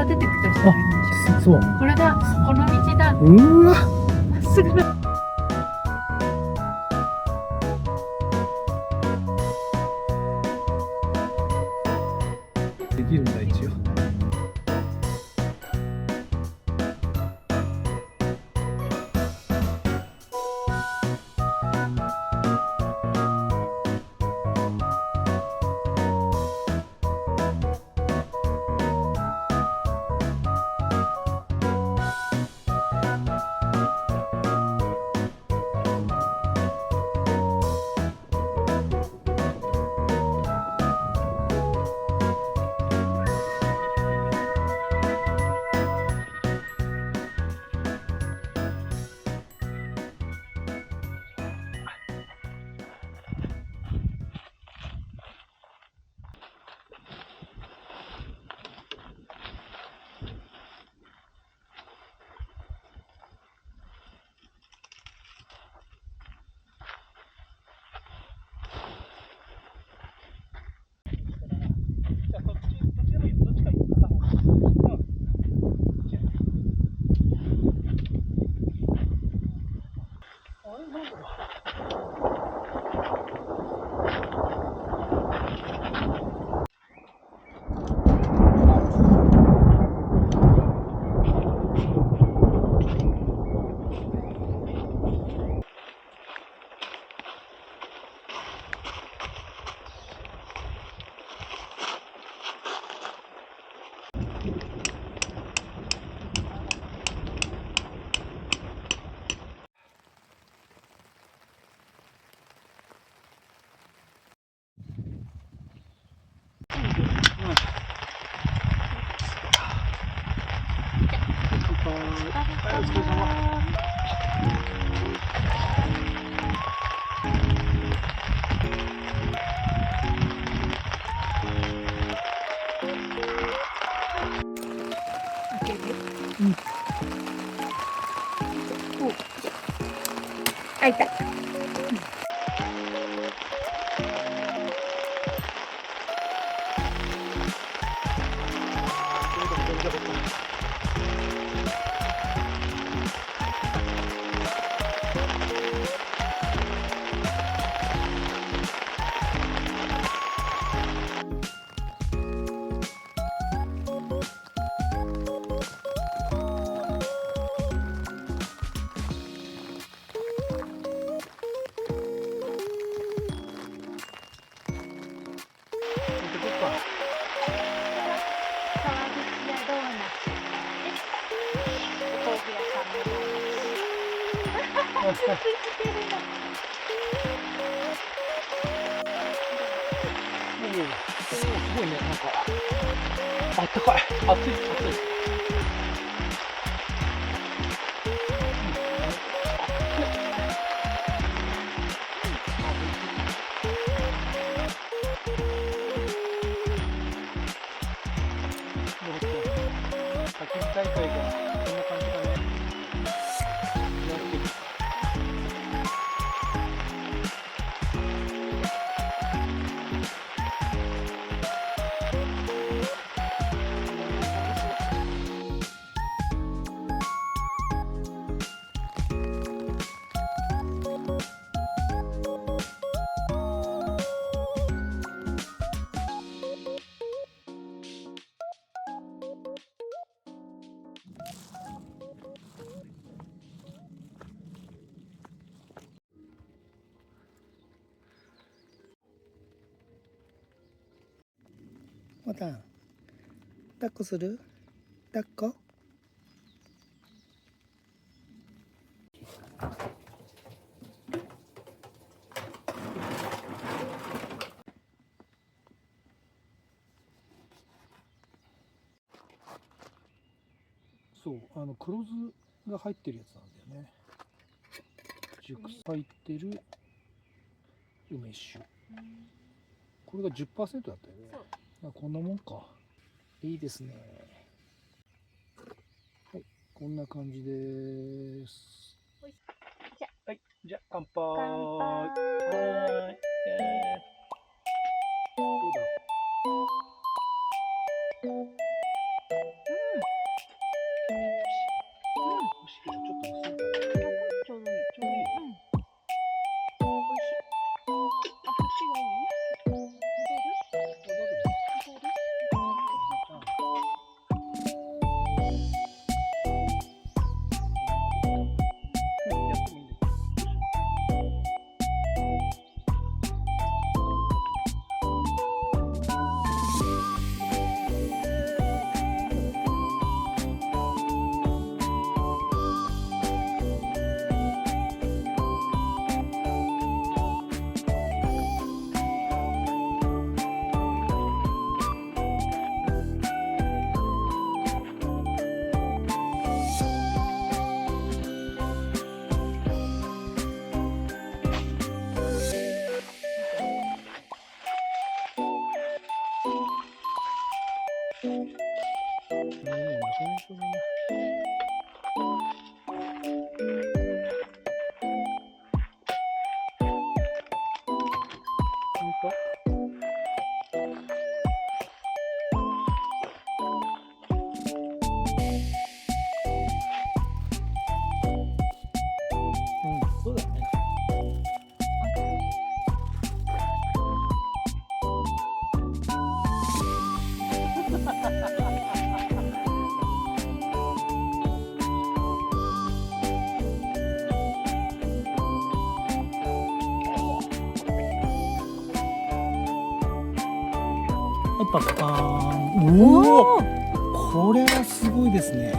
出てくとしたらいいんでしょう。そう。これだ。この道だ。うわ。まっすぐだ。できるんだ一応。開いた。すごいね、なんかあったかい、暑い。大会がこんな感じだね。また抱っこする？抱っこ？そう、黒酢が入ってるやつなんだよね。熟入ってる梅酒。これが 10% だったよね。こんなもんか。いいですね。はい、こんな感じです。はい、じゃあ乾杯。はーい。どうだろう。ちょっと薄いかな。ちょうどいい。ちょうどいい。美味しい。あ、こっちがいい？そうだね。パッパーン。おお、これはすごいですね。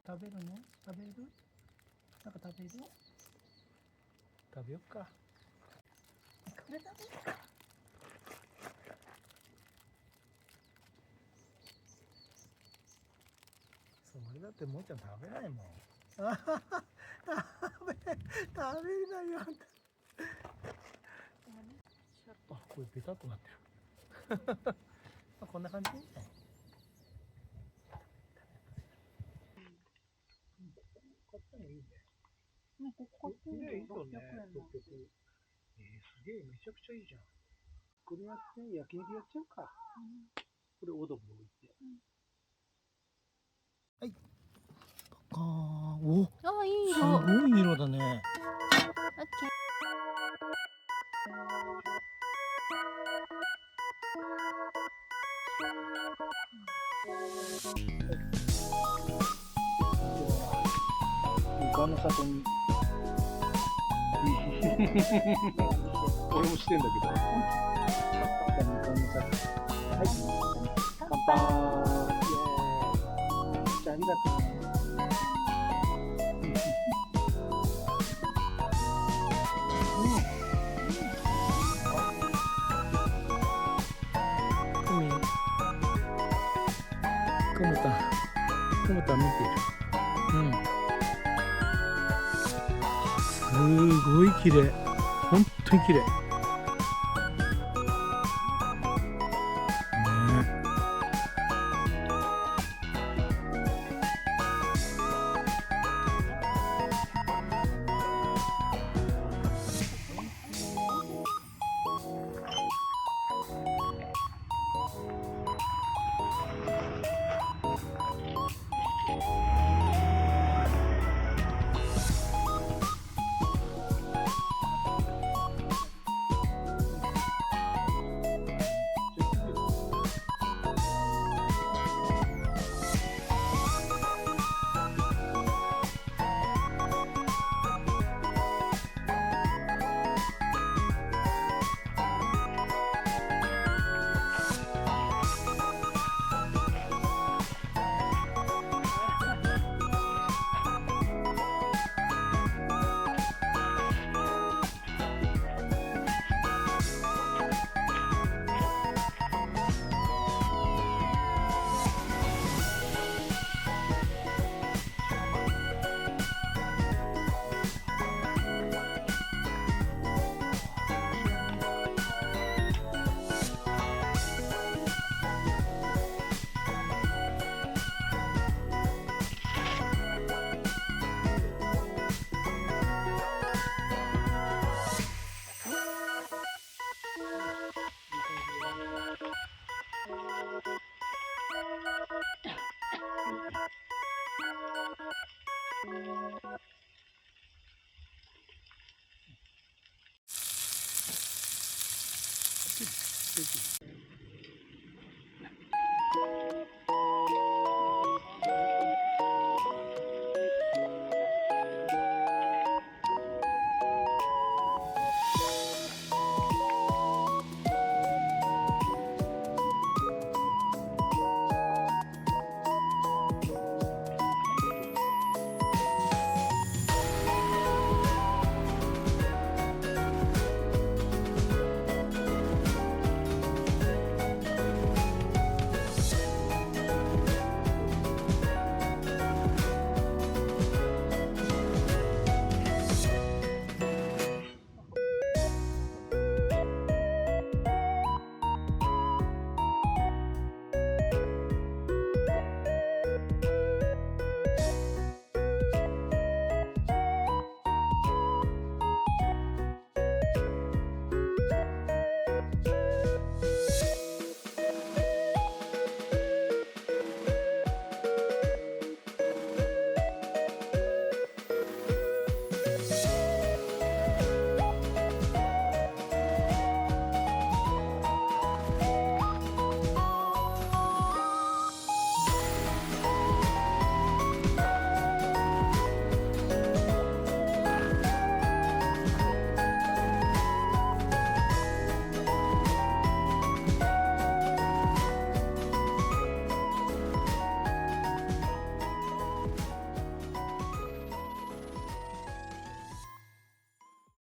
食べるね？食べる？なんか食べる？食べよっか。これ食べるか。それだってもうちゃん食べないもん。食べれないよあんた。あ、これベタっとなってる。こんな感じでいいんじゃない？買ったのいいね。ここ買っていいね、いいの？よね。600円の。すげえ、めちゃくちゃいいじゃん。これやって焼肉やっちゃうか。これオードブル置いて。はい。お、あ、いいす色。ごい色だね。オッケー。未完の里に。俺もしてんだけど。未完の里。はい。乾杯。イエーイ。じゃあ、ありがとう。コムタン見てる。すごい綺麗、本当に綺麗。